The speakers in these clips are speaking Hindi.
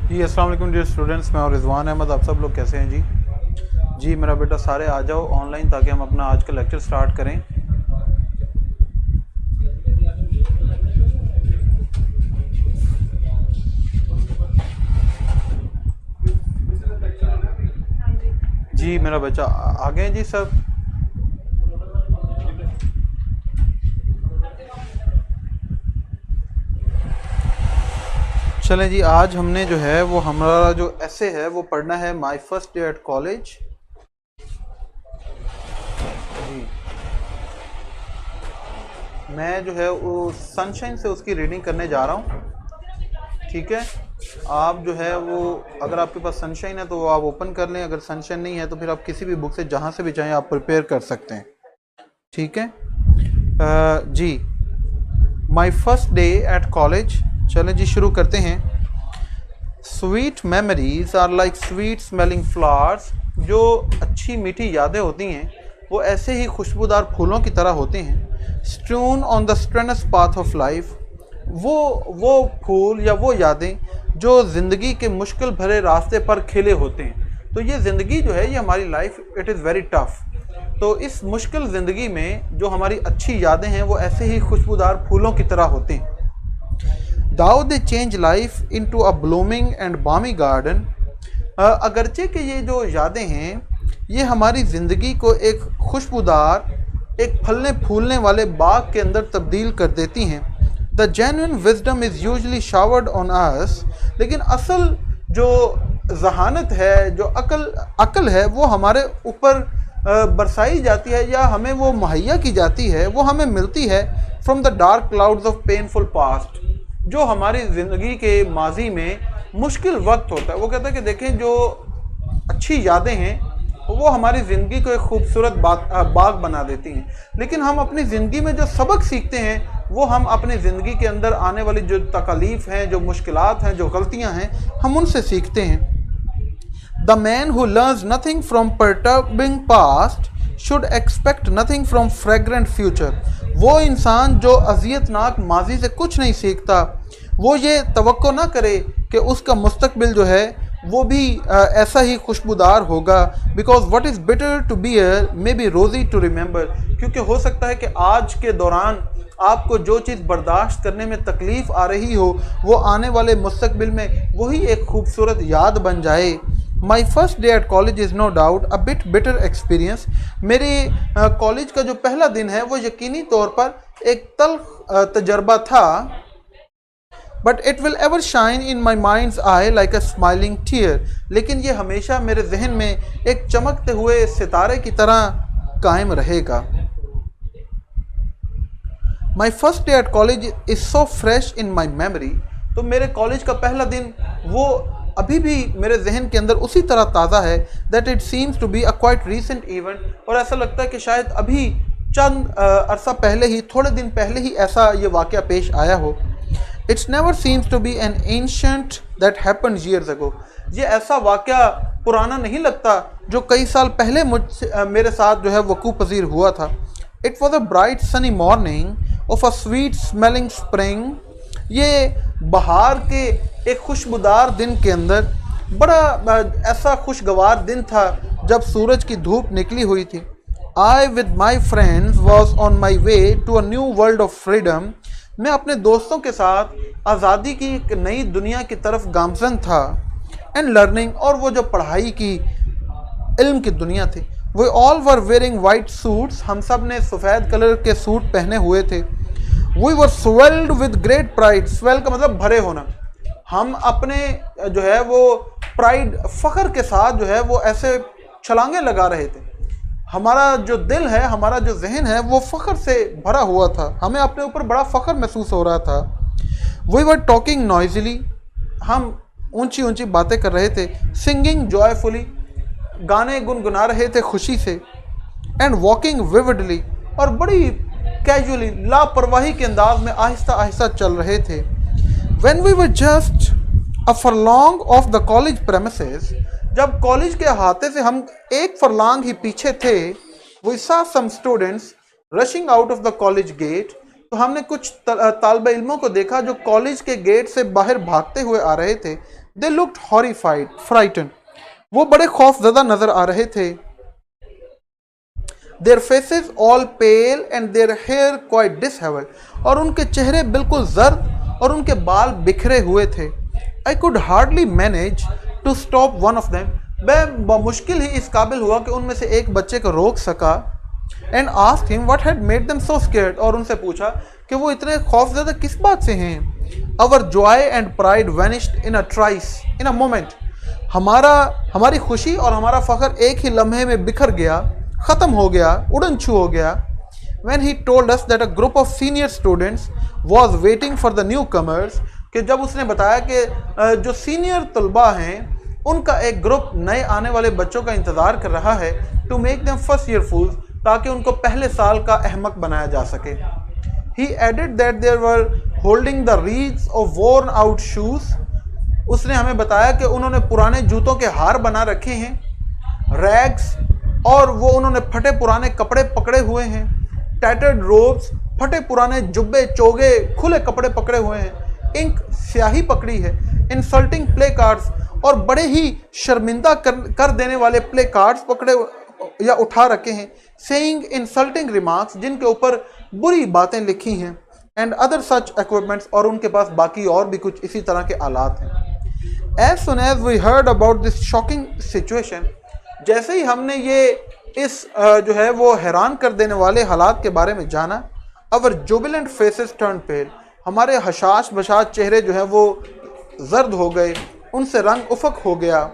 जी अस्सलाम वालेकुम डियर स्टूडेंट्स, मैं और रिजवान अहमद। आप सब लोग कैसे हैं जी? जी मेरा बेटा सारे आ जाओ ऑनलाइन ताकि हम अपना आज का लेक्चर स्टार्ट करें। जी मेरा बच्चा आ गए जी सब। चलें जी, आज हमने जो है वो हमारा जो ऐसे है वो पढ़ना है my first day at college. जी मैं जो है वो सनशाइन से उसकी रीडिंग करने जा रहा हूँ। ठीक है, आप जो है वो अगर आपके पास सनशाइन है तो वो आप ओपन कर लें, अगर सनशाइन नहीं है तो फिर आप किसी भी बुक से जहाँ से भी चाहें आप प्रिपेयर कर सकते हैं। ठीक है जी, my first day at college. चलें जी शुरू करते हैं। Sweet memories are like sweet smelling flowers. जो अच्छी मीठी यादें होती हैं वो ऐसे ही खुशबूदार फूलों की तरह होती हैं। Strewn on the strenuous path of life. वो फूल या वो यादें जो ज़िंदगी के मुश्किल भरे रास्ते पर खिले होते हैं। तो ये ज़िंदगी जो है ये हमारी life it is very tough. तो इस मुश्किल ज़िंदगी में जो हमारी अच्छी यादें हैं वो ऐसे ही खुशबूदार फूलों की तरह होते हैं। Though they change life into a blooming and balmy garden. अगरचे कि ये जो यादें हैं ये हमारी ज़िंदगी को एक खुशबूदार, एक फलने फूलने वाले बाग के अंदर तब्दील कर देती हैं। The genuine wisdom is usually showered on us. लेकिन असल जो जहानत है, जो अकल है वो हमारे ऊपर बरसाई जाती है या हमें वो मुहैया की जाती है, वो हमें मिलती है from the dark clouds of painful past. जो हमारी ज़िंदगी के माजी में मुश्किल वक्त होता है। वो कहता है कि देखें जो अच्छी यादें हैं वो हमारी ज़िंदगी को एक खूबसूरत बाग बना देती हैं, लेकिन हम अपनी ज़िंदगी में जो सबक सीखते हैं वो हम अपनी ज़िंदगी के अंदर आने वाली जो तकलीफ़ हैं, जो मुश्किलात हैं, जो गलतियां हैं, हम उनसे सीखते हैं। The man who learns nothing from perturbing past should expect nothing from fragrant future. वो इंसान जो अजियतनाक माजी से कुछ नहीं सीखता वो ये तवक्को ना करे कि उसका मुस्तकबिल जो है वो भी ऐसा ही खुशबूदार होगा। Because what is better to bear may be rosy to remember. क्योंकि हो सकता है कि आज के दौरान आपको जो चीज़ बर्दाश्त करने में तकलीफ़ आ रही हो वो आने वाले मुस्तकबिल में वही एक खूबसूरत याद बन जाए। My first day at college is no doubt a bit better experience. मेरे कॉलेज का जो पहला दिन है वो यकीनी तौर पर एक तल्ख तजर्बा था। But it will ever shine in my minds I like a smiling tear. लेकिन ये हमेशा मेरे जहन में एक चमकते हुए सितारे की तरह कायम रहेगा। माई first day at college is so fresh in my memory. तो मेरे कॉलेज का पहला दिन वो अभी भी मेरे जहन के अंदर उसी तरह ताज़ा है that it seems to be a quite recent event. और ऐसा लगता है कि शायद अभी चंद अरसा पहले ही, थोड़े दिन पहले ही ऐसा ये वाक़या पेश आया हो। It's never seems to be an ancient that happen years ago. ये ऐसा वाक़या पुराना नहीं लगता जो कई साल पहले मेरे साथ जो है वकूफ़ पज़ीर हुआ था। It was a bright sunny morning of a sweet smelling spring. ये बहार के एक खुशबूदार दिन के अंदर बड़ा ऐसा खुशगवार दिन था जब सूरज की धूप निकली हुई थी। I with my friends was on my way to a new world of freedom. मैं अपने दोस्तों के साथ आज़ादी की एक नई दुनिया की तरफ गामजन था। एंड लर्निंग, और वो जो पढ़ाई की, इल्म की दुनिया थी। We all were wearing white suits. हम सब ने सफ़ेद कलर के सूट पहने हुए थे। We were swelled with great pride. Swell का मतलब भरे होना। हम अपने जो है वो प्राइड, फ़ख्र के साथ जो है वो ऐसे छलांगे लगा रहे थे। हमारा जो दिल है, हमारा जो जहन है वो फ़ख्र से भरा हुआ था। हमें अपने ऊपर बड़ा फ़ख्र महसूस हो रहा था। We were talking noisily. हम ऊंची ऊंची बातें कर रहे थे। सिंगिंग जॉयफुली, गाने गुनगुना रहे थे खुशी से। एंड वॉकिंग विविडली, और बड़ी कैजुअली, लापरवाही के अंदाज में आहिस्ता आहिस्ता चल रहे थे। When we were just a furlong of the college premises, जब कॉलेज के अहाते से हम एक फरलांग ही पीछे थे, we saw some students rushing out of the college gate। तो हमने कुछ तालिब इल्मों को देखा जो कॉलेज के गेट से बाहर भागते हुए आ रहे थे। दे लुक्ड हॉरिफाइड, फ्राइटन, वो बड़े खौफजदा नजर आ रहे थे। Their faces all pale and their hair quite disheveled, और उनके चेहरे बिल्कुल जर्द और उनके बाल बिखरे हुए थे। I could hardly manage to stop one of them, मैं बमुश्किल ही इस काबिल हुआ कि उनमें से एक बच्चे को रोक सका। And asked him what had made them so scared, और उनसे पूछा कि वो इतने खौफजदा किस बात से हैं। Our joy and pride vanished in a trice, in a moment, हमारी खुशी और हमारा फख्र एक ही लम्हे में बिखर गया, ख़त्म हो गया, उड़न छू हो गया। When he told us that a group of senior students was waiting for the newcomers, कि जब उसने बताया कि जो सीनियर तलबा हैं उनका एक ग्रुप नए आने वाले बच्चों का इंतज़ार कर रहा है, to make them first year fools, ताकि उनको पहले साल का अहमक बनाया जा सके। He added that they were holding the wreaths of worn out shoes, उसने हमें बताया कि उन्होंने पुराने जूतों के हार बना रखे हैं, रैग्स, और वो उन्होंने फटे पुराने कपड़े पकड़े हुए हैं, टैटर्ड रोब्स, फटे पुराने जुब्बे, चोगे, खुले कपड़े पकड़े हुए हैं, इंक, स्याही पकड़ी है, इंसल्टिंग प्ले कार्ड्स, और बड़े ही शर्मिंदा कर देने वाले प्ले कार्ड्स पकड़े या उठा रखे हैं, सेइंग इंसल्टिंग रिमार्क्स, जिनके ऊपर बुरी बातें लिखी हैं, एंड अदर सच इक्विपमेंट्स, और उनके पास बाकी और भी कुछ इसी तरह के आलात हैं। As soon as we heard about this shocking situation, जैसे ही हमने ये इस जो है वो हैरान कर देने वाले हालात के बारे में जाना, our jubilant faces turned pale, हमारे हशाश बशाश चेहरे जो है वो जर्द हो गए, उनसे रंग उफक हो गया।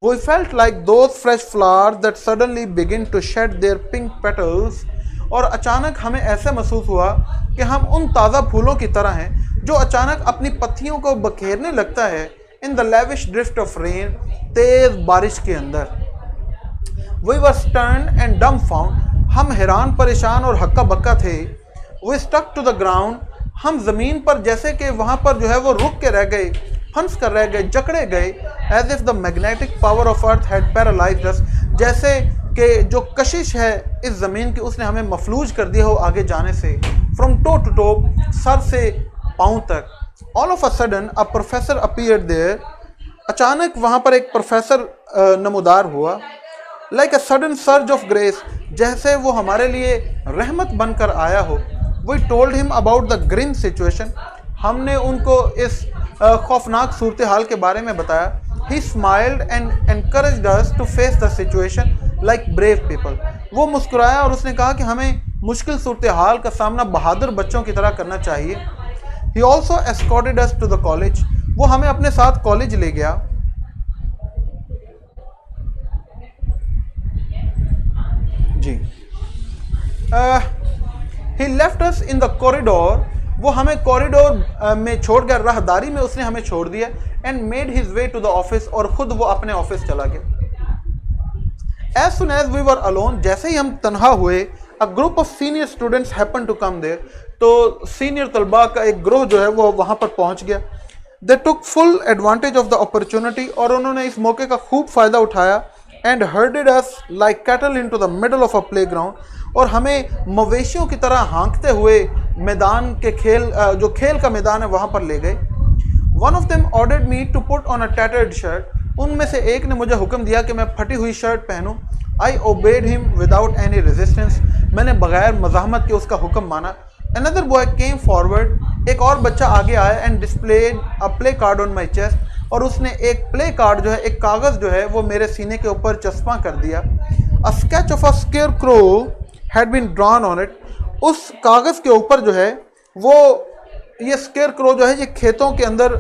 We felt like those fresh flowers that suddenly begin to shed their pink petals, और अचानक हमें ऐसे महसूस हुआ कि हम उन ताज़ा फूलों की तरह हैं जो अचानक अपनी पत्तियों को बखेरने लगता है in the lavish drift of rain, तेज बारिश के अंदर। We were stunned and dumbfounded, हम हैरान परेशान और हक्का बक्का थे। We stuck to the ground, हम ज़मीन पर जैसे कि वहाँ पर जो है वो रुक के रह गए, फंस कर रह गए, जकड़े गए। As if the magnetic power of earth had paralyzed us, जैसे कि जो कशिश है इस ज़मीन की उसने हमें मफलूज कर दिया हो आगे जाने से। From toe to toe, sir से पाँव तक। All of a sudden a professor appeared there, अचानक वहाँ पर एक प्रोफेसर नमूदार हुआ। Like a sudden surge of grace, जैसे वो हमारे लिए रहमत बनकर आया हो। We told him about the grim situation, हमने उनको इस खौफनाक सूरत हाल के बारे में बताया। He smiled and encouraged us to face the situation like brave people, वो मुस्कुराया और उसने कहा कि हमें मुश्किल सूरत हाल का सामना बहादुर बच्चों की तरह करना चाहिए। He also escorted us to the college, वो हमें अपने साथ कॉलेज ले गया। जी He left us in the corridor, वो हमें कॉरिडोर में छोड़ गया, राहदारी में उसने हमें छोड़ दिया। And made his way to the office, और खुद वो अपने ऑफिस चला गया। As soon as we were alone, जैसे ही हम तन्हा हुए, a group of senior students happened to come there, तो सीनियर तलबा का एक ग्रोह जो है वो वहाँ पर पहुँच गया। They took full advantage of the opportunity, और उन्होंने इस मौके का खूब फ़ायदा उठाया। And herded us like cattle into the middle of a playground, और हमें मवेशियों की तरह हाँकते हुए मैदान के जो खेल का मैदान है वहाँ पर ले गए। One of them ordered me to put on a tattered shirt, उनमें से एक ने मुझे हुक्म दिया कि मैं फटी हुई shirt पहनूं। I obeyed him without any resistance, मैंने बगैर मज़ाहमत के उसका हुक्म माना। Another boy came forward, एक और बच्चा आगे आया and displayed a play card on my chest, और उसने एक प्ले कार्ड जो है, एक कागज़ जो है वो मेरे सीने के ऊपर चस्पा कर दिया। A sketch of a scarecrow had been drawn on it, उस कागज़ के ऊपर जो है वो ये स्केयरक्रो जो है ये खेतों के अंदर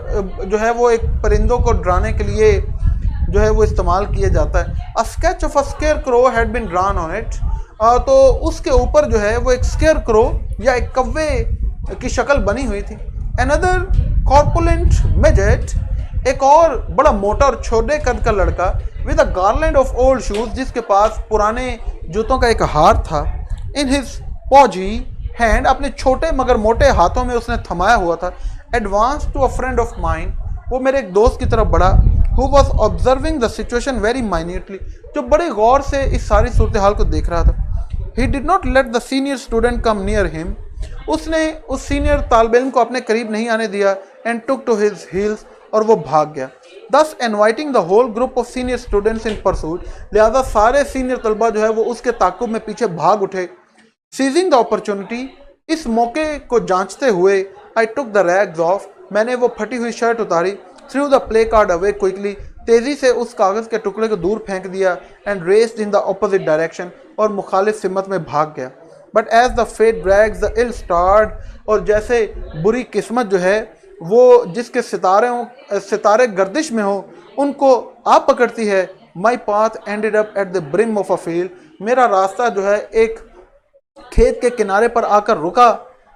जो है वो एक परिंदों को डराने के लिए जो है वो इस्तेमाल किया जाता है। A sketch of a scarecrow had been drawn on it, तो उसके ऊपर जो है वो एक स्केयरक्रो या एक कव्वे की शक्ल बनी हुई थी। Another corpulent midget, एक और बड़ा मोटा और छोटे कद का लड़का, with a garland of old shoes, जिसके पास पुराने जूतों का एक हार था। इन हिज पॉजी हैंड, अपने छोटे मगर मोटे हाथों में उसने थमाया हुआ था। Advance to a friend of mine, वो मेरे एक दोस्त की तरफ बढ़ा। Who was observing the situation very minutely, जो बड़े गौर से इस सारी सूरत हाल को देख रहा था। He did not let the senior student come near him, उसने उस सीनियर तालिब इल्म को अपने करीब नहीं आने दिया। And took to his heels, और वो भाग गया। Thus inviting the whole group of senior students in pursuit, लिहाजा सारे सीनियर तलबा जो है वो उसके ताक़ुब में पीछे भाग उठे। सीजिंग द अपॉर्चुनिटी, इस मौके को जांचते हुए, आई टुक द रैग्स ऑफ, मैंने वो फटी हुई शर्ट उतारी, through the play card away quickly, तेज़ी से उस कागज़ के टुकड़े को दूर फेंक दिया, and raced in the opposite direction, और मुखालिफ सिमत में भाग गया। But as the fate drags the ill starred, और जैसे बुरी किस्मत जो है वो जिसके सितारे गर्दिश में हो उनको आप पकड़ती है, my path ended up at the brim of a field, मेरा रास्ता जो है एक खेत के किनारे पर आकर रुका,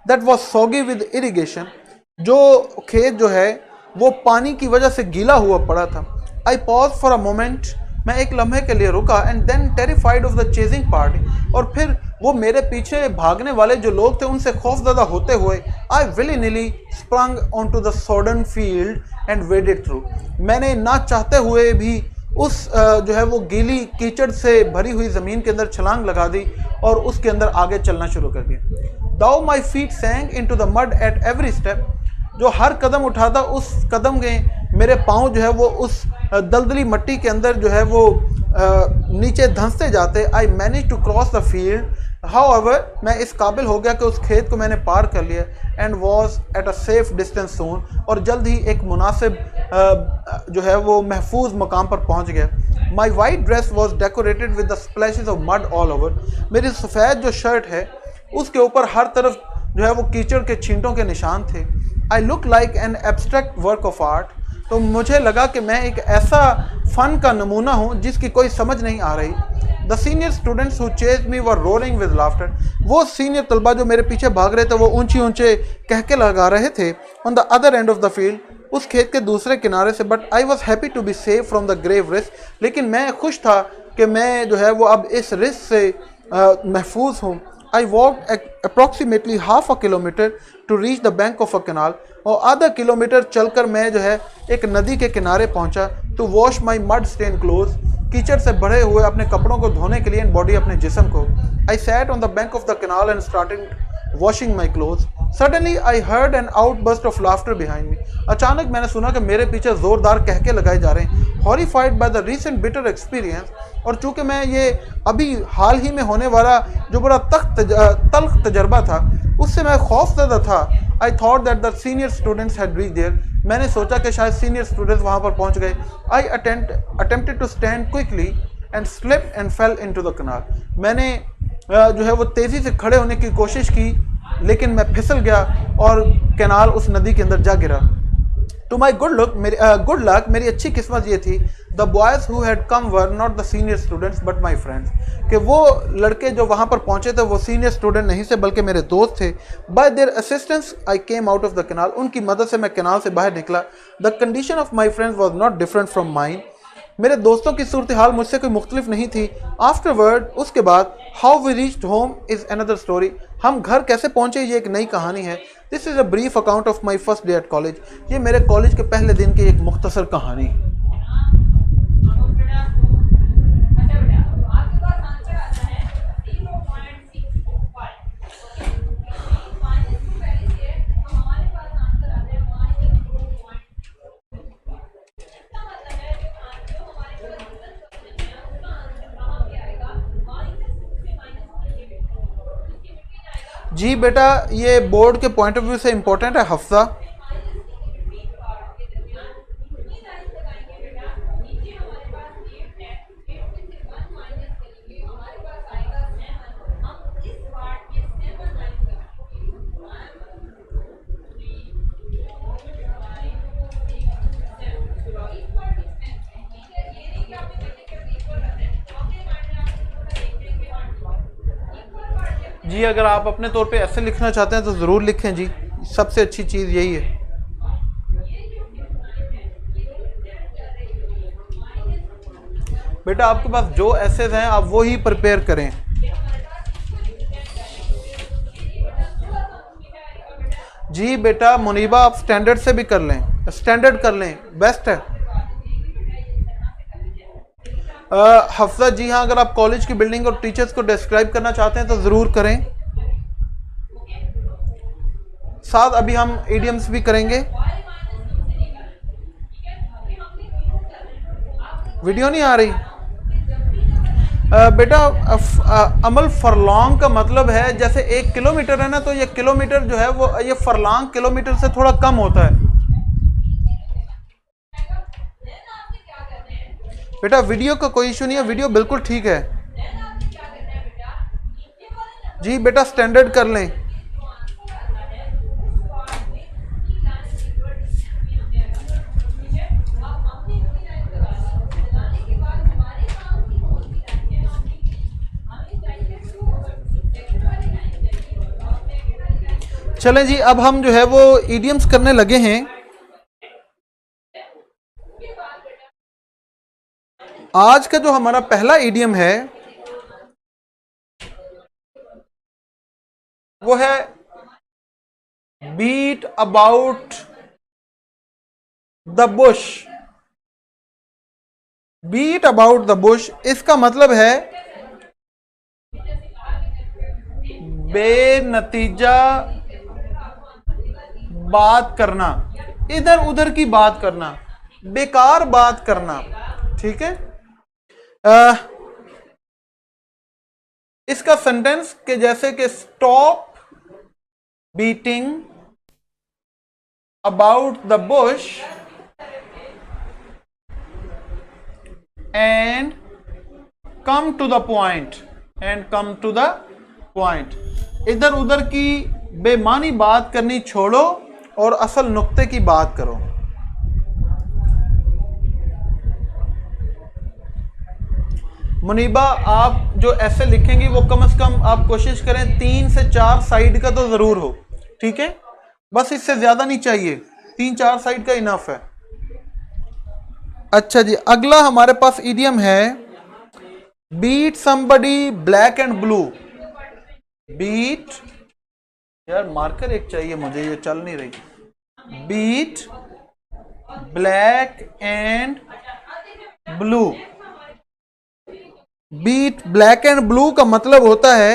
that was soggy with irrigation, जो खेत जो है वो पानी की वजह से गीला हुआ पड़ा था। I pause for a moment, मैं एक लम्हे के लिए रुका, and then terrified of the chasing party, और फिर वो मेरे पीछे भागने वाले जो लोग थे उनसे खौफजदा होते हुए, I willy nilly sprung on to the sodden field and waded through, मैंने ना चाहते हुए भी उस जो है वो गीली कीचड़ से भरी हुई ज़मीन के अंदर छलांग लगा दी और उसके अंदर आगे चलना शुरू कर दिया। Though my feet sank in to the mud at every step, जो हर कदम उठाता उस कदम के मेरे पाँव जो है वो उस दलदली मिट्टी के अंदर जो है वो नीचे धंसते जाते। I manage to cross the field, however मैं इस काबिल हो गया कि उस खेत को मैंने पार कर लिया, and was at a safe distance soon, और जल्द ही एक मुनासिब जो है वो महफूज मकाम पर पहुंच गया। माई white dress was decorated with the splashes of mud all over, मेरी सफ़ेद जो शर्ट है उसके ऊपर हर तरफ जो है वो कीचड़ के छींटों के निशान थे। I look like an abstract work of art, तो मुझे लगा कि मैं एक ऐसा फ़न का नमूना हूँ जिसकी कोई समझ नहीं आ रही। The senior students who chase me were roaring with laughter, वो सीनियर तलबा जो मेरे पीछे भाग रहे थे वो ऊंचे ऊंचे कहके लगा रहे थे on the other end of the field, उस खेत के दूसरे किनारे से। But I was happy to be safe from the grave risk, लेकिन मैं खुश था कि मैं जो है वो अब इस रिस्क से महफूज हूँ। I walk approximately half a kilometre to reach the bank of a canal, और आधा किलोमीटर चलकर मैं जो है एक नदी के किनारे पहुंचा, to wash my mud stain cloth, कीचड़ से भरे हुए अपने कपड़ों को धोने के लिए, एंड बॉडी अपने जिस्म को। I sat on the bank of the canal and started washing my cloth, suddenly I heard N outburst of laughter behind me, अचानक मैंने सुना कि मेरे पीछे ज़ोरदार कहके लगाए जा रहे हैं। Horrified by the recent bitter experience, और चूँकि मैं ये अभी हाल ही में होने वाला जो बड़ा तल्ख तजर्बा था उससे मैं खौफज़दा था। I thought that the senior students had reached there, मैंने सोचा कि शायद सीनियर स्टूडेंट्स वहाँ पर पहुँच गए। I attempted to stand quickly and slip and fell into the canal, मैंने जो है वो तेज़ी से खड़े होने की कोशिश की, लेकिन मैं फिसल गया और कैनाल उस नदी के अंदर जा गिरा। टू माई गुड लक, मेरी अच्छी किस्मत ये थी, the boys who had come were not the senior students but my friends, कि वो लड़के जो वहाँ पर पहुँचे थे वो सीनियर स्टूडेंट नहीं थे बल्कि मेरे दोस्त थे। Bye there assistance I came out of the canal, उनकी मदद से मैं कैनाल से बाहर निकला। The condition of my friends was not different from mine, मेरे दोस्तों की सूरत हाल मुझसे कोई मुख्तलिफ नहीं थी। आफ्टरवर्ड, उसके बाद, how we reached home is another story, हम घर कैसे पहुँचे ये एक नई कहानी है। This is a brief account of my first day at college, ये मेरे कॉलेज के पहले दिन की एक मुख्तसर कहानी। जी बेटा, ये बोर्ड के पॉइंट ऑफ व्यू से इम्पोर्टेंट है हफ्सा। जी अगर आप अपने तौर पे ऐसे लिखना चाहते हैं तो ज़रूर लिखें जी, सबसे अच्छी चीज़ यही है। बेटा आपके पास जो एसेज हैं आप वो ही प्रिपेयर करें। जी बेटा मुनीबा आप स्टैंडर्ड से भी कर लें, स्टैंडर्ड कर लें, बेस्ट है। हफ्सा जी हाँ, अगर आप कॉलेज की बिल्डिंग और टीचर्स को डिस्क्राइब करना चाहते हैं तो ज़रूर करें। साथ अभी हम इडियम्स भी करेंगे। वीडियो नहीं आ रही? बेटा अमल फरलॉन्ग का मतलब है जैसे 1 किलोमीटर है ना, तो ये किलोमीटर जो है वो ये फरलॉन्ग किलोमीटर से थोड़ा कम होता है। बेटा वीडियो का कोई इशू नहीं है, वीडियो बिल्कुल ठीक है जी। बेटा स्टैंडर्ड कर लें। चलें जी, अब हम जो है वो इडियम्स करने लगे हैं। आज का जो हमारा पहला इडियम है वो है beat about the bush. Beat about the bush, इसका मतलब है बेनतीजा बात करना, इधर उधर की बात करना, बेकार बात करना। ठीक है, इसका सेंटेंस के जैसे कि stop beating about the bush and come to the point. And come to the point, इधर उधर की बेमानी बात करनी छोड़ो और असल नुक्ते की बात करो। मुनीबा, आप जो ऐसे लिखेंगी वो कम से कम आप कोशिश करें 3 से 4 साइड का तो जरूर हो। ठीक है, बस इससे ज्यादा नहीं चाहिए, 3-4 साइड का इनफ है। अच्छा जी, अगला हमारे पास इडियम है beat somebody black and blue. Beat, यार मार्कर एक चाहिए मुझे, ये चल नहीं रही। Beat black and blue. Beat black and blue का मतलब होता है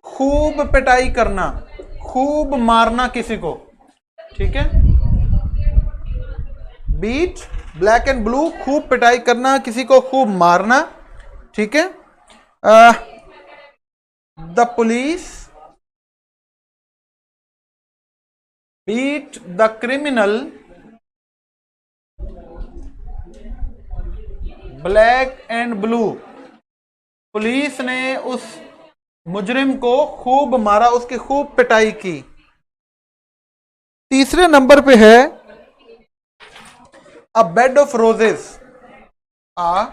खूब पिटाई करना, खूब मारना किसी को। ठीक है, बीट ब्लैक एंड ब्लू, खूब पिटाई करना, किसी को खूब मारना। ठीक है, the police beat the criminal black and blue. Police ने उस मुजरिम को खूब मारा, उसकी खूब पिटाई की। तीसरे नंबर पे है a bed of roses. A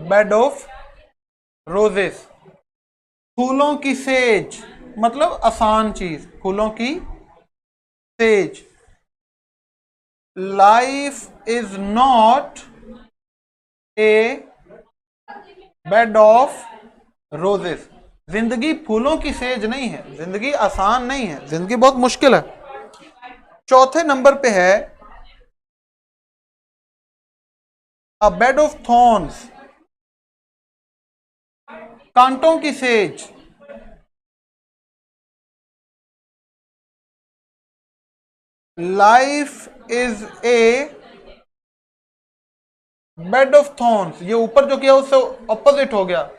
bed of roses, फूलों की सेज, मतलब आसान चीज, फूलों की सेज। Life is not a bed of roses. जिंदगी फूलों की सेज नहीं है, जिंदगी आसान नहीं है, जिंदगी बहुत मुश्किल है। चौथे नंबर पे है अ बेड ऑफ थॉर्न्स, कांटों की सेज। Life is a bed of thorns, ये ऊपर जो किया उससे ऑपोजिट हो गया।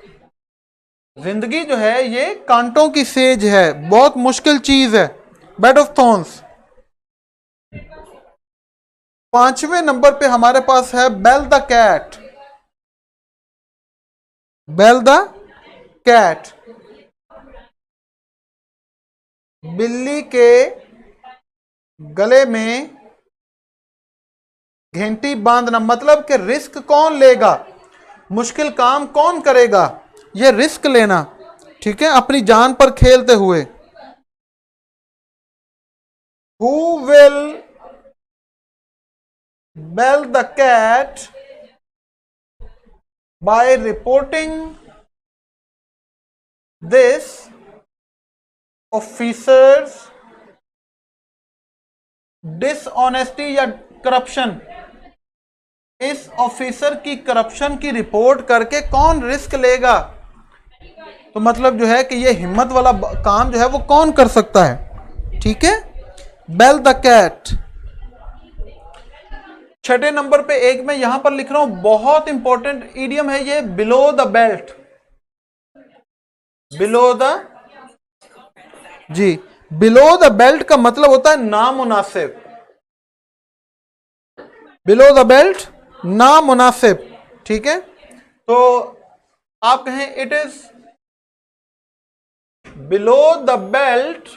जिंदगी जो है ये कांटों की सेज है, बहुत मुश्किल चीज है, बेड ऑफ थॉर्न्स। पांचवें नंबर पे हमारे पास है bell the cat. Bell the cat, बिल्ली के गले में घंटी बांधना, मतलब कि रिस्क कौन लेगा, मुश्किल काम कौन करेगा, ये रिस्क लेना। ठीक है, अपनी जान पर खेलते हुए। Who will bell the cat by reporting this officer's dishonesty या करप्शन। इस ऑफिसर की करप्शन की रिपोर्ट करके कौन रिस्क लेगा, तो मतलब जो है कि ये हिम्मत वाला काम जो है वो कौन कर सकता है। ठीक है, बेल द कैट। छठे नंबर पे एक मैं यहां पर लिख रहा हूं, बहुत इंपॉर्टेंट ईडियम है ये, below the belt. Below the, जी, बिलो द बेल्ट का मतलब होता है नामुनासिब। बिलो द बेल्ट नामुनासिब, ठीक है। तो आप कहें it is below the belt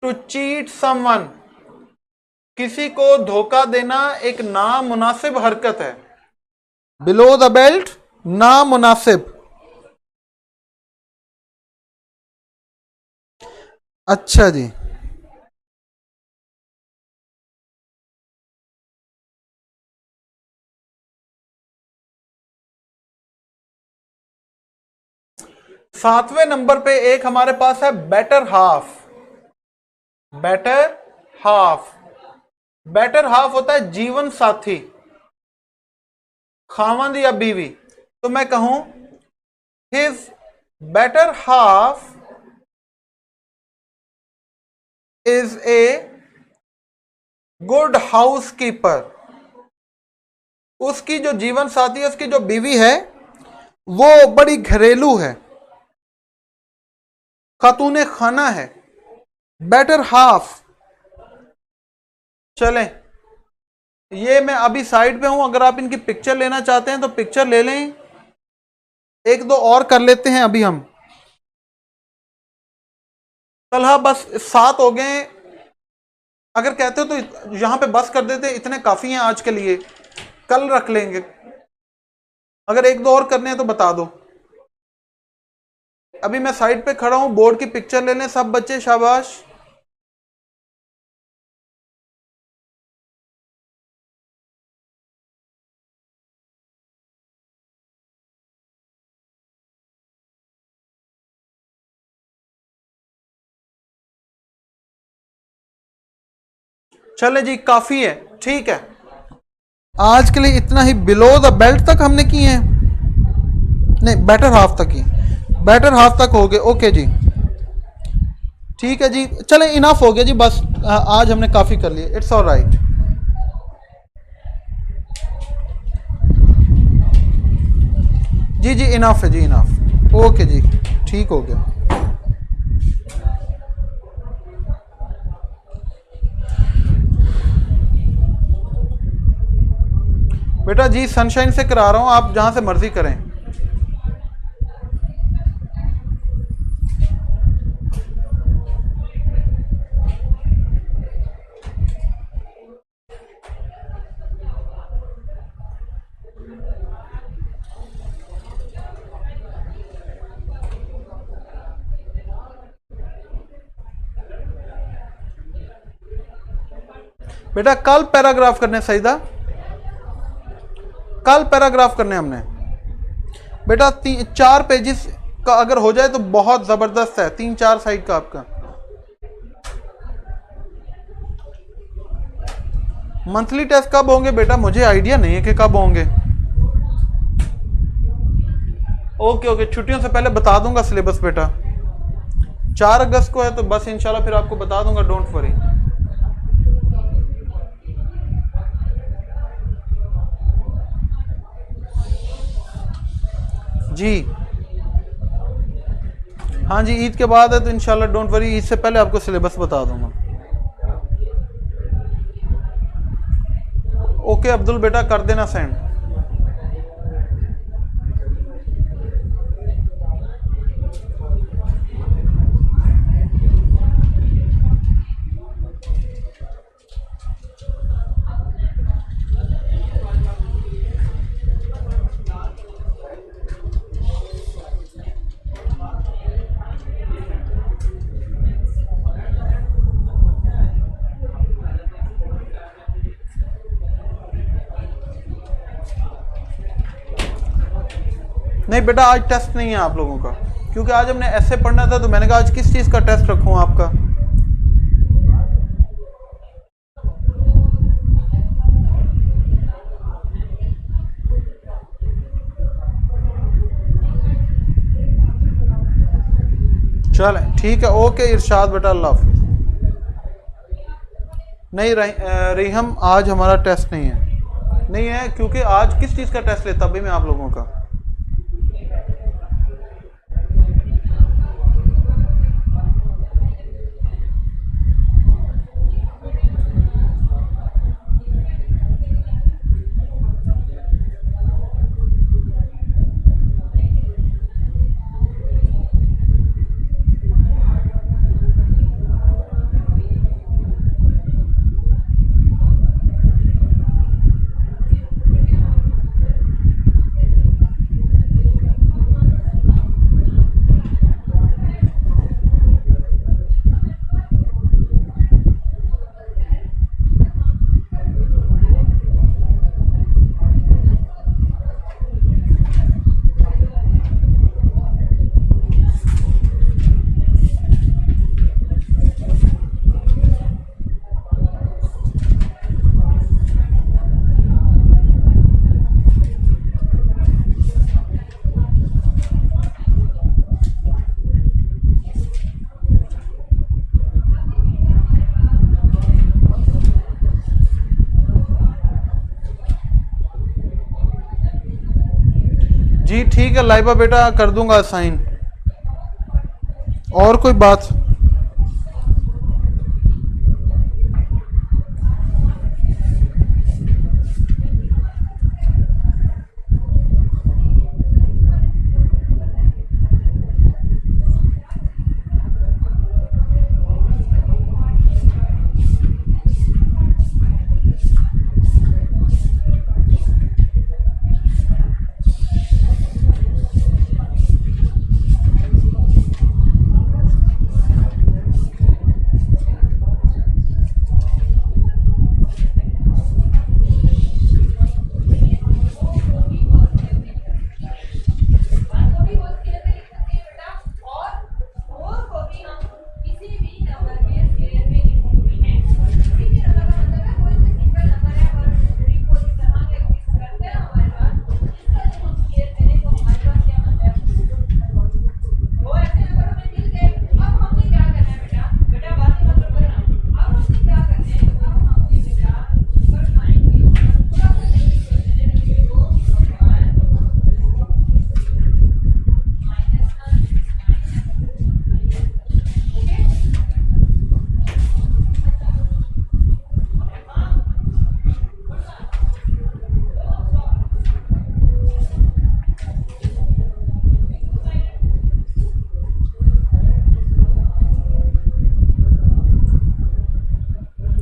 to cheat someone, किसी को धोखा देना एक नामुनासिब हरकत है। बिलो द बेल्ट नामुनासिब। अच्छा जी, सातवें नंबर पे एक हमारे पास है better half. Better half, better half होता है जीवन साथी, खावंद या बीवी। तो मैं कहूं his better half is a good house keeper. उसकी जो जीवन साथी है, उसकी जो बीवी है, वो बड़ी घरेलू है, खातूने खाना है। Better half. चलें, ये मैं अभी साइड पे हूं, अगर आप इनकी पिक्चर लेना चाहते हैं तो पिक्चर ले लें। एक दो और कर लेते हैं अभी हम। कल बस 7 हो गए, अगर कहते हो तो यहां पे बस कर देते, इतने काफी हैं आज के लिए, कल रख लेंगे। अगर एक दो और करने हैं तो बता दो। अभी मैं साइड पे खड़ा हूं, बोर्ड की पिक्चर ले लें सब बच्चे, शाबाश। चले जी, काफी है, ठीक है, आज के लिए इतना ही। बिलो द बेल्ट तक हमने किए हैं, नहीं बेटर हाफ तक ही, बेटर हाफ तक हो गए। ओके जी, ठीक है जी, चले इनफ हो गया जी, बस आज हमने काफी कर लिया। It's all right. जी जी, इनफ है जी, इनफ। ओके जी, ठीक हो गया। बेटा जी सनशाइन से करा रहा हूं, आप जहां से मर्जी करें। बेटा कल पैराग्राफ करने, सईदा कल पैराग्राफ करने हमने। बेटा 4 पेजेस का अगर हो जाए तो बहुत जबरदस्त है, 3-4 साइड का आपका। मंथली टेस्ट कब होंगे बेटा? मुझे आइडिया नहीं है कि कब होंगे। ओके ओके, छुट्टियों से पहले बता दूंगा सिलेबस बेटा। 4 अगस्त को है तो बस इंशाल्लाह फिर आपको बता दूंगा, डोंट वरी। जी हाँ जी, ईद के बाद है तो इंशाल्लाह डोंट वरी, ईद से पहले आपको सिलेबस बता दूंगा। ओके अब्दुल बेटा, कर देना सेंड। नहीं बेटा, आज टेस्ट नहीं है आप लोगों का, क्योंकि आज हमने ऐसे पढ़ना था, तो मैंने कहा आज किस चीज़ का टेस्ट रखूं आपका। चलें ठीक है, ओके इरशाद बेटा, अल्लाह हाफिज़। नहीं रेहम, आज हमारा टेस्ट नहीं है। नहीं है क्योंकि आज किस चीज़ का टेस्ट लेता भी मैं आप लोगों का? जी ठीक है लाइबा बेटा, कर दूंगा साइन। और कोई बात?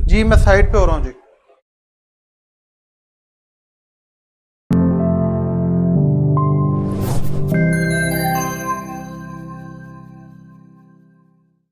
जी मैं साइड पे हो रहा हूँ जी।